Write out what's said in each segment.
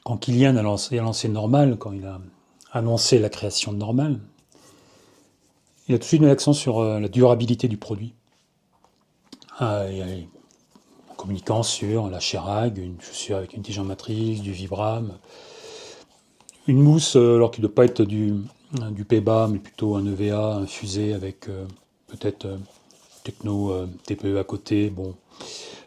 quand Kylian a lancé Normal, quand il a annoncé la création de Normal, il a tout de suite mis l'accent sur la durabilité du produit. En communiquant sur la Cherag, une chaussure avec une tige en matrice, du Vibram, une mousse, alors qu'il ne doit pas être du PBA, mais plutôt un EVA infusé avec peut-être techno TPE à côté, bon.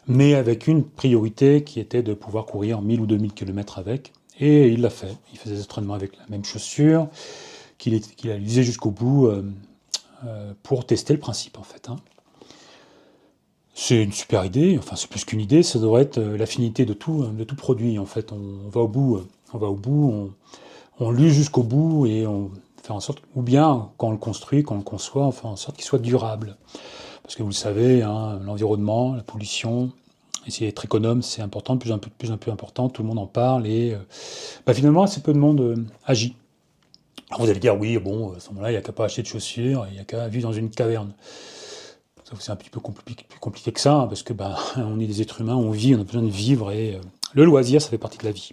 Mais avec une priorité qui était de pouvoir courir 1000 ou 2000 km avec. Et il l'a fait. Il faisait des entraînements avec la même chaussure, qu'il a usé jusqu'au bout pour tester le principe, en fait. Hein. C'est une super idée, enfin c'est plus qu'une idée, ça devrait être l'affinité de tout produit. En fait, on va au bout, on l'use jusqu'au bout et on fait en sorte, ou bien quand on le construit, quand on le conçoit, on fait en sorte qu'il soit durable. Parce que vous le savez, hein, l'environnement, la pollution, essayer d'être économe, c'est important, de plus en plus important, tout le monde en parle et finalement assez peu de monde agit. Alors vous allez dire, oui, bon, à ce moment-là, il n'y a qu'à pas acheter de chaussures, il n'y a qu'à vivre dans une caverne. C'est un petit peu plus compliqué que ça, hein, parce que on est des êtres humains, on vit, on a besoin de vivre, et le loisir, ça fait partie de la vie.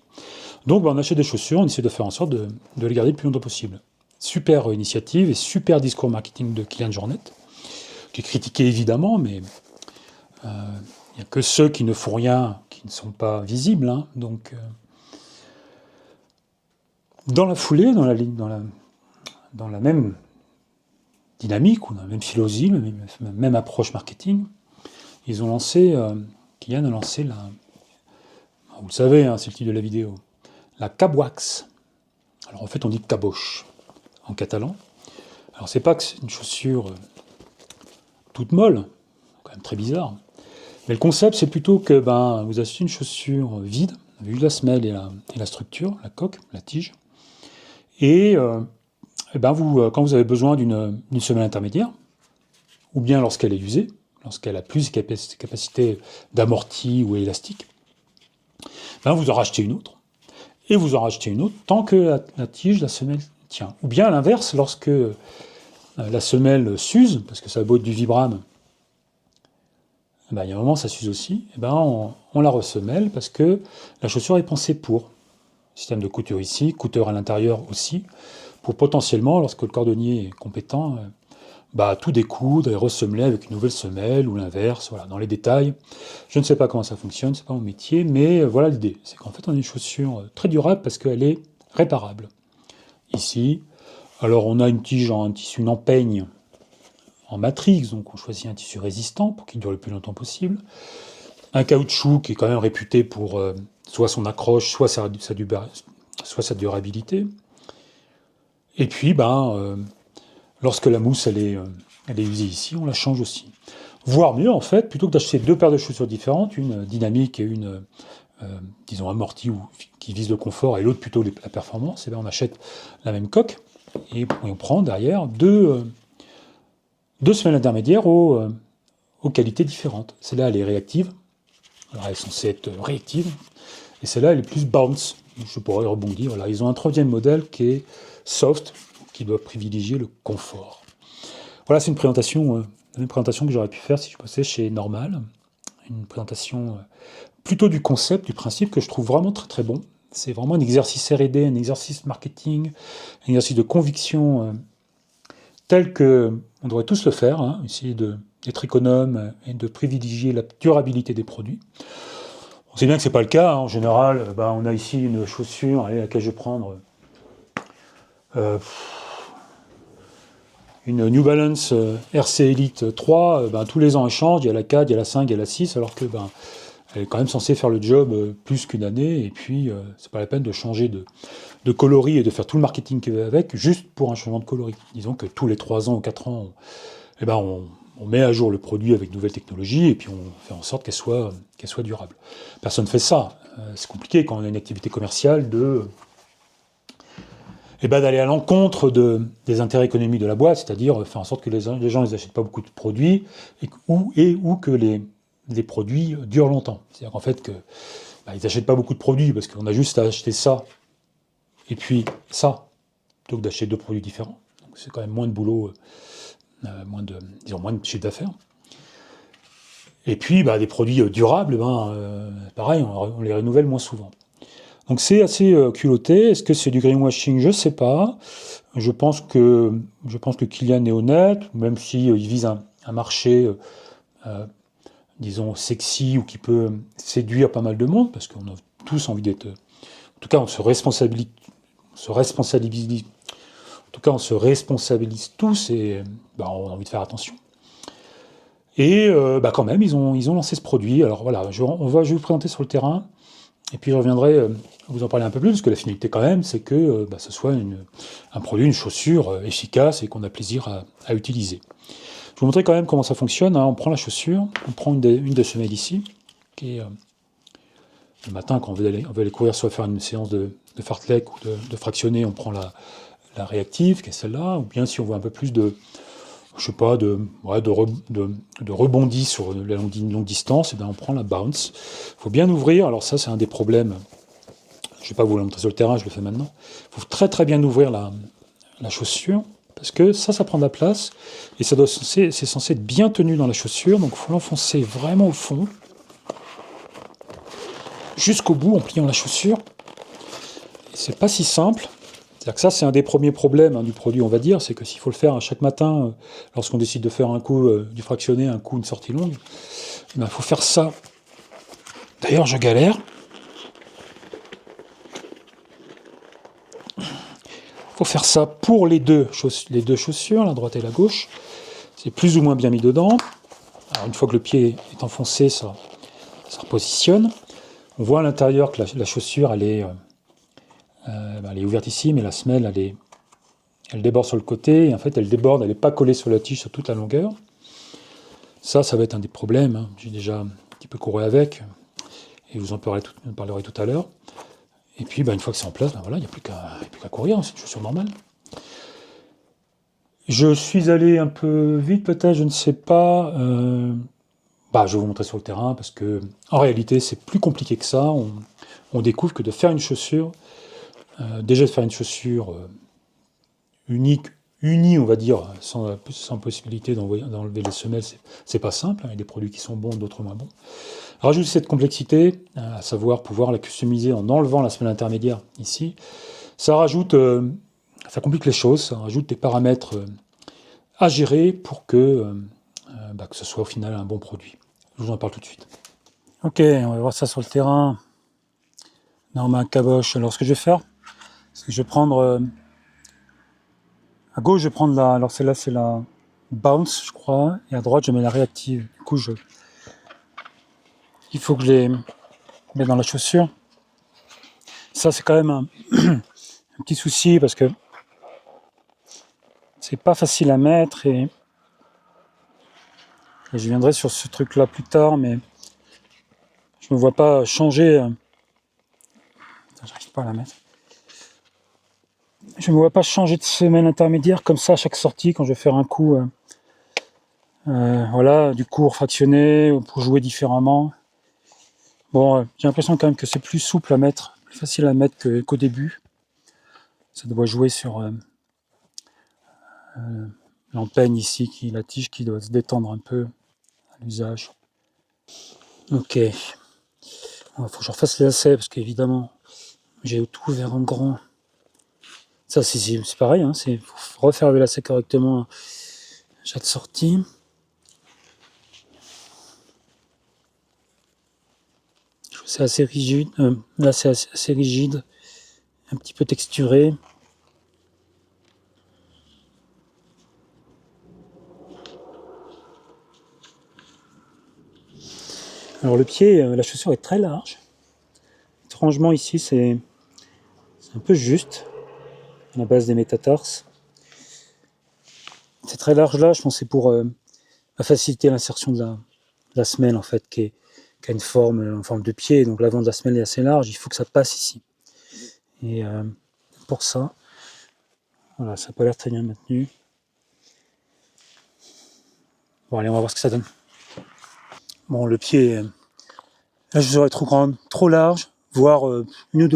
Donc on achète des chaussures, on essaie de faire en sorte de les garder le plus longtemps possible. Super initiative et super discours marketing de Kylian Jornet, qui est critiqué évidemment, mais il n'y a que ceux qui ne font rien, qui ne sont pas visibles. Hein, donc dans la foulée, dans la même dynamique, ou dans la même philosophie, même approche marketing, ils ont lancé, Kylian a lancé vous le savez, hein, c'est le titre de la vidéo, la Cabwax. Alors en fait on dit caboche en catalan. Alors c'est pas que c'est une chaussure toute molle, quand même très bizarre, mais le concept c'est plutôt que vous achetez une chaussure vide, avec juste la semelle et la structure, la coque, la tige, et quand vous avez besoin d'une semelle intermédiaire, ou bien lorsqu'elle est usée, lorsqu'elle a plus de capacité d'amorti ou élastique, vous en rachetez une autre, et vous en rachetez une autre, tant que la tige, la semelle tient. Ou bien à l'inverse, lorsque la semelle s'use, parce que ça a beau être du Vibram, il y a un moment ça s'use aussi, on la ressemelle, parce que la chaussure est pensée pour. Système de couture ici, couture à l'intérieur aussi, pour potentiellement, lorsque le cordonnier est compétent, tout découdre et ressemeler avec une nouvelle semelle ou l'inverse, voilà, dans les détails. Je ne sais pas comment ça fonctionne, c'est pas mon métier, mais voilà l'idée. C'est qu'en fait on a une chaussure très durable parce qu'elle est réparable. Ici, alors on a une tige en tissu, une empeigne en matrix, donc on choisit un tissu résistant pour qu'il dure le plus longtemps possible. Un caoutchouc qui est quand même réputé pour soit son accroche, soit sa durabilité. Et puis, lorsque la mousse elle est usée ici, on la change aussi. Voire mieux, en fait, plutôt que d'acheter deux paires de chaussures différentes, une dynamique et une, disons, amortie ou qui vise le confort, et l'autre plutôt la performance, on achète la même coque, et on prend derrière deux semelles intermédiaires aux qualités différentes. Celle-là, elle est réactive. Alors, elle est censée être réactive. Et celle-là, elle est plus bounce. Je pourrais rebondir. Voilà. Ils ont un troisième modèle qui est soft, qui doit privilégier le confort. Voilà, c'est une présentation, la même présentation que j'aurais pu faire si je bossais chez Normal. Une présentation plutôt du concept, du principe, que je trouve vraiment très très bon. C'est vraiment un exercice R&D, un exercice marketing, un exercice de conviction tel que on devrait tous le faire, hein, essayer d'être économe et de privilégier la durabilité des produits. On sait bien que c'est pas le cas, hein. En général, on a ici une chaussure, laquelle je vais prendre une New Balance RC Elite 3, tous les ans elle change, il y a la 4, il y a la 5, il y a la 6, alors que elle est quand même censée faire le job plus qu'une année, et puis c'est pas la peine de changer de coloris et de faire tout le marketing qui va avec, juste pour un changement de coloris. Disons que tous les 3 ans ou 4 ans, on met à jour le produit avec de nouvelles technologies, et puis on fait en sorte qu'elle soit durable. Personne ne fait ça. C'est compliqué quand on a une activité commerciale d'aller à l'encontre des intérêts économiques de la boîte, c'est-à-dire faire en sorte que les gens n'achètent pas beaucoup de produits, ou que les produits durent longtemps. C'est-à-dire qu'en fait, ils n'achètent pas beaucoup de produits, parce qu'on a juste à acheter ça, et puis ça, plutôt que d'acheter deux produits différents. Donc c'est quand même moins de boulot, moins de chiffre d'affaires. Et puis, des produits durables, pareil, on les renouvelle moins souvent. Donc c'est assez culotté. Est-ce que c'est du greenwashing? Je sais pas. Je pense que Kylian est honnête, même si il vise un marché, disons, sexy ou qui peut séduire pas mal de monde, parce qu'on a tous envie d'être. En tout cas, on se responsabilise, en tout cas, on se responsabilise tous et on a envie de faire attention. Et quand même, ils ont lancé ce produit. Alors voilà, je vais vous présenter sur le terrain. Et puis je reviendrai vous en parler un peu plus, parce que la finalité quand même, c'est que ce soit un produit, une chaussure efficace et qu'on a plaisir à utiliser. Je vais vous montrer quand même comment ça fonctionne. On prend la chaussure, on prend une des semelles ici, qui est le matin quand on veut aller courir, soit faire une séance de fartlek ou de fractionné, on prend la réactive, qui est celle-là, ou bien si on veut un peu plus de rebondi sur la longue distance, et bien on prend la bounce. Il faut bien ouvrir, alors ça c'est un des problèmes, je ne vais pas vous le montrer sur le terrain, je le fais maintenant. Il faut très très bien ouvrir la chaussure, parce que ça prend de la place, et c'est censé être bien tenu dans la chaussure, donc il faut l'enfoncer vraiment au fond, jusqu'au bout en pliant la chaussure. Et c'est pas si simple. C'est-à-dire que ça, c'est un des premiers problèmes du produit, on va dire, c'est que s'il faut le faire à chaque matin, lorsqu'on décide de faire un coup du fractionné, un coup une sortie longue, il faut faire ça. D'ailleurs, je galère. Il faut faire ça pour les deux chaussures, la droite et la gauche. C'est plus ou moins bien mis dedans. Alors, une fois que le pied est enfoncé, ça repositionne. On voit à l'intérieur que la chaussure, elle est ouverte ici, mais la semelle, elle déborde sur le côté, et en fait elle déborde, elle n'est pas collée sur la tige sur toute la longueur. Ça va être un des problèmes, j'ai déjà un petit peu couru avec, et vous en parlerez tout à l'heure. Et puis une fois que c'est en place, il n'y a plus qu'à courir, c'est une chaussure normale. Je suis allé un peu vite peut-être, je ne sais pas. Je vais vous montrer sur le terrain, parce que en réalité c'est plus compliqué que ça. On découvre que de faire une chaussure, déjà de faire une chaussure unie, on va dire, sans possibilité d'enlever les semelles, c'est pas simple. Il y a des produits qui sont bons, d'autres moins bons. Rajoute cette complexité, à savoir pouvoir la customiser en enlevant la semelle intermédiaire ici. Ça complique les choses, ça rajoute des paramètres à gérer pour que ce soit au final un bon produit. Je vous en parle tout de suite. Ok, on va voir ça sur le terrain. Dans ma caboche. Alors ce que je vais faire, c'est que je vais prendre... à gauche, je vais prendre alors celle-là, c'est la bounce, je crois, et à droite, je mets la réactive. Du coup, il faut que je les mette dans la chaussure. Ça, c'est quand même un petit souci, parce que c'est pas facile à mettre, et je viendrai sur ce truc-là plus tard, mais je me vois pas changer. J'arrive pas à la mettre. Je me vois pas changer de semelle intermédiaire comme ça à chaque sortie quand je vais faire un coup. Du cours fractionné, pour jouer différemment. Bon, j'ai l'impression quand même que c'est plus souple à mettre, plus facile à mettre qu'au début. Ça doit jouer sur l'empeigne ici, la tige qui doit se détendre un peu à l'usage. Ok. Il faut que je refasse les lacets, parce qu'évidemment, j'ai tout ouvert en grand. Ça, c'est pareil, il faut refaire les lacets correctement à chaque sortie. C'est assez rigide, là c'est assez rigide, un petit peu texturé. Alors le pied, la chaussure est très large. Étrangement ici c'est un peu juste, à la base des métatarses. C'est très large là, je pense que c'est pour faciliter l'insertion de la semelle en fait, qui a une forme en forme de pied, donc l'avant de la semelle est assez large, il faut que ça passe ici. Et pour ça, voilà, ça n'a pas l'air très bien maintenu. Bon allez, on va voir ce que ça donne. Bon, le pied, là je serais trop grande, trop large, voire une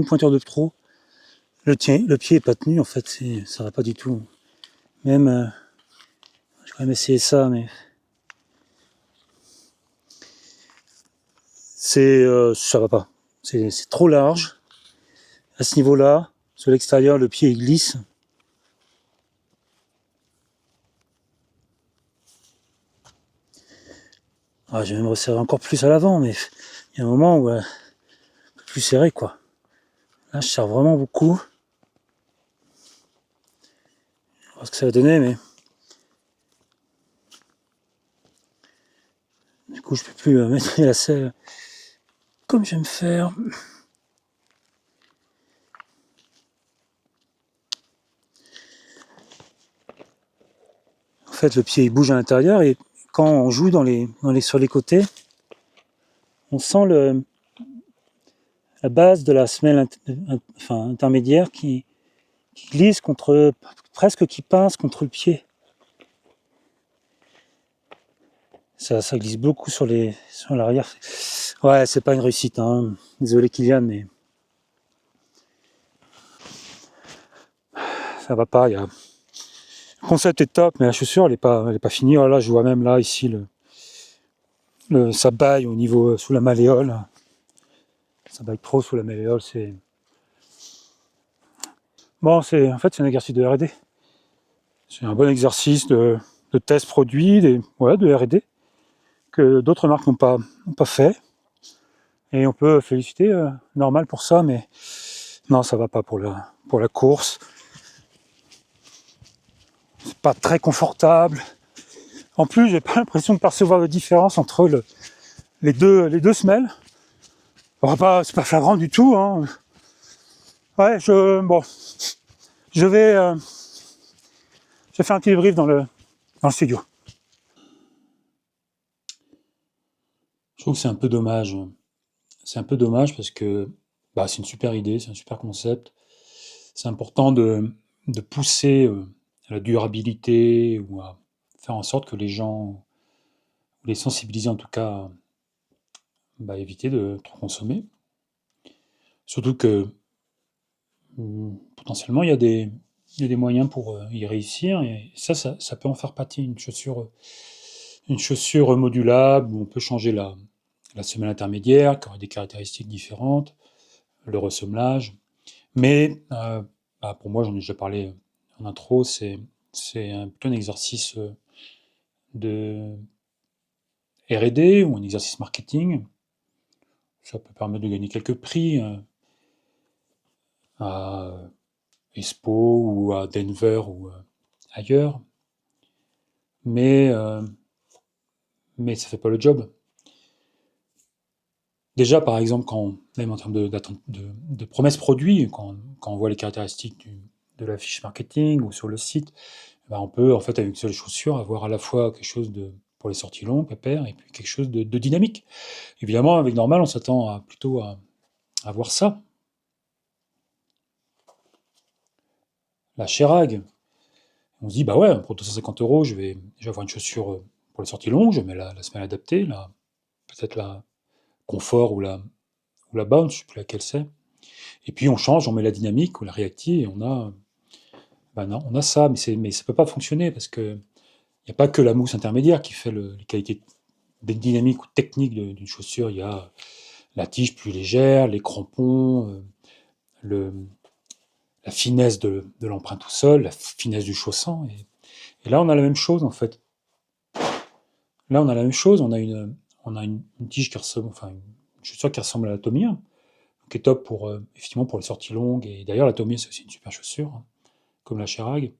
pointure de trop. Le pied est pas tenu en fait, ça va pas du tout. Même, je vais quand même essayer ça, mais ça va pas. C'est trop large. à ce niveau-là, sur l'extérieur, le pied glisse. Ah, je vais me resserrer encore plus à l'avant, mais il y a un moment où un peu plus serré, quoi. Là, je serre vraiment beaucoup. On va voir ce que ça va donner, mais du coup, je peux plus mettre la selle comme j'aime faire. En fait, le pied il bouge à l'intérieur et quand on joue sur les côtés, on sent la base de la semelle intermédiaire qui glisse presque qui pince contre le pied. Ça glisse beaucoup sur l'arrière. Ouais, c'est pas une réussite, hein. Désolé Kylian, mais ça va pas. Le concept est top, mais la chaussure elle est pas finie. Oh là, je vois même là ici ça baille au niveau sous la malléole. Ça baille trop sous la malléole. En fait c'est un exercice de R&D. C'est un bon exercice de test produit, de R&D que d'autres marques n'ont pas fait. Et on peut féliciter Normal pour ça, mais non, ça va pas pour la course. C'est pas très confortable. En plus, j'ai pas l'impression de percevoir de différence entre les deux semelles. C'est pas flagrant du tout, hein. Ouais, je vais faire un petit débrief dans le studio. Je trouve que c'est un peu dommage. C'est un peu dommage parce que c'est une super idée, c'est un super concept. C'est important de pousser à la durabilité ou à faire en sorte que les gens, ou les sensibiliser en tout cas, à éviter de trop consommer. Surtout que potentiellement il y a des moyens pour y réussir et ça peut en faire partie une chaussure modulable où on peut changer la semelle intermédiaire qui aurait des caractéristiques différentes, le ressemblage. Mais pour moi, j'en ai déjà parlé en intro, c'est plutôt un exercice de R&D ou un exercice marketing. Ça peut permettre de gagner quelques prix à Expo ou à Denver ou ailleurs. Mais ça fait pas le job. Déjà, par exemple, même en termes de promesses produits, quand on voit les caractéristiques de la fiche marketing ou sur le site, on peut, en fait, avec une seule chaussure, avoir à la fois quelque chose pour les sorties longues, pépère, et puis quelque chose de dynamique. Évidemment, avec Normal, on s'attend plutôt à voir ça. La Cherag, on se dit, pour 250 €, je vais avoir une chaussure pour les sorties longues, je mets la semelle adaptée, peut-être la Confort ou la Bounce, je sais plus laquelle c'est. Et puis on change, on met la dynamique ou la Reactive et on a ça, mais ça peut pas fonctionner parce que il n'y a pas que la mousse intermédiaire qui fait les qualités dynamiques ou techniques d'une chaussure. Il y a la tige plus légère, les crampons, la finesse de l'empreinte au sol, la finesse du chausson. Et là, on a la même chose en fait. Là, on a la même chose. On a une tige qui ressemble, une chaussure qui ressemble à la Tommy, qui est top effectivement pour les sorties longues. Et d'ailleurs, la Tommy, c'est aussi une super chaussure, comme la Cherag.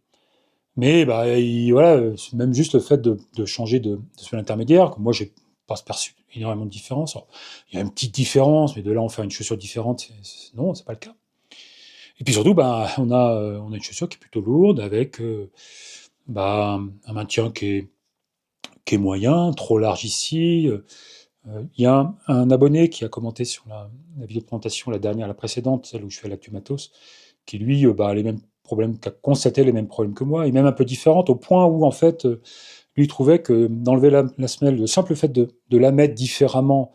Mais même juste le fait de changer de semelle intermédiaire, que moi, j'ai pas perçu énormément de différence. Alors, il y a une petite différence, mais de là, en faire une chaussure différente, non, c'est pas le cas. Et puis surtout, on a une chaussure qui est plutôt lourde, avec un maintien qui est moyen, trop large ici. Il y a un abonné qui a commenté sur la vidéo de présentation, la précédente, celle où je fais l'actu matos, qui lui a les mêmes problèmes, qui a constaté les mêmes problèmes que moi, et même un peu différentes, au point où en fait, lui trouvait que d'enlever la semelle, le simple fait de la mettre différemment,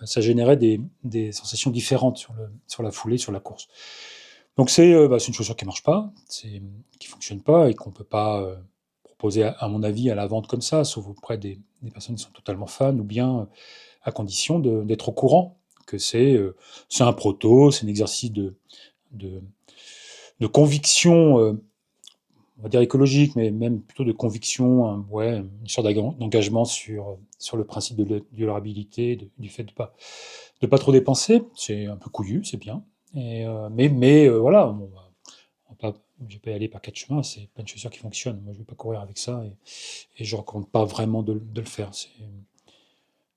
ça générait des sensations différentes sur la foulée, sur la course. Donc c'est une chaussure qui marche pas, qui fonctionne pas et qu'on peut pas proposer, à mon avis, à la vente comme ça, sauf auprès des personnes qui sont totalement fans, ou bien à condition d'être au courant que c'est un proto, c'est un exercice de conviction, on va dire écologique, mais même plutôt de conviction, ouais, une sorte d'engagement sur le principe de la durabilité, du fait de pas trop dépenser. C'est un peu couillu, c'est bien. Voilà, je vais pas y aller par quatre chemins, c'est pas une chaussure qui fonctionne. Moi, je vais pas courir avec ça et je recommande pas vraiment de le faire.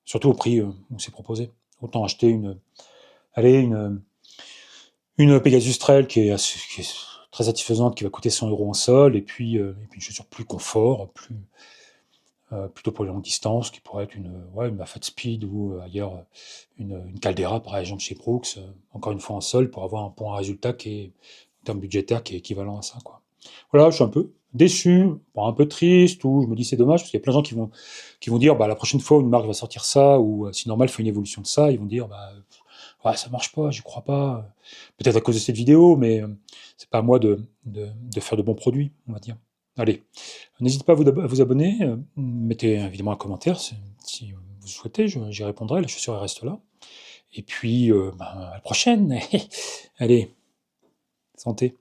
Surtout au prix où c'est proposé. Autant acheter allez, une Pegasus Trail qui est très satisfaisante, qui va coûter 100 € en sol, et puis une chaussure plus confort, plutôt pour les longues distances, qui pourrait être ouais, une Fat Speed ou ailleurs une Caldera, par exemple, chez Brooks, encore une fois en sol, pour avoir un bon résultat qui est, en termes budgétaires, qui est équivalent à ça, quoi. Voilà, je suis un peu déçu, bon, un peu triste, ou je me dis c'est dommage, parce qu'il y a plein de gens qui vont dire, bah, la prochaine fois où une marque va sortir ça, ou si normal fait une évolution de ça, ils vont dire, bah, ouais, ça marche pas, j'y crois pas. Peut-être à cause de cette vidéo, mais c'est pas à moi de faire de bons produits, on va dire. Allez, n'hésitez pas à vous abonner, mettez évidemment un commentaire si vous souhaitez, j'y répondrai, la chaussure elle reste là. Et puis, ben, à la prochaine. Allez, santé.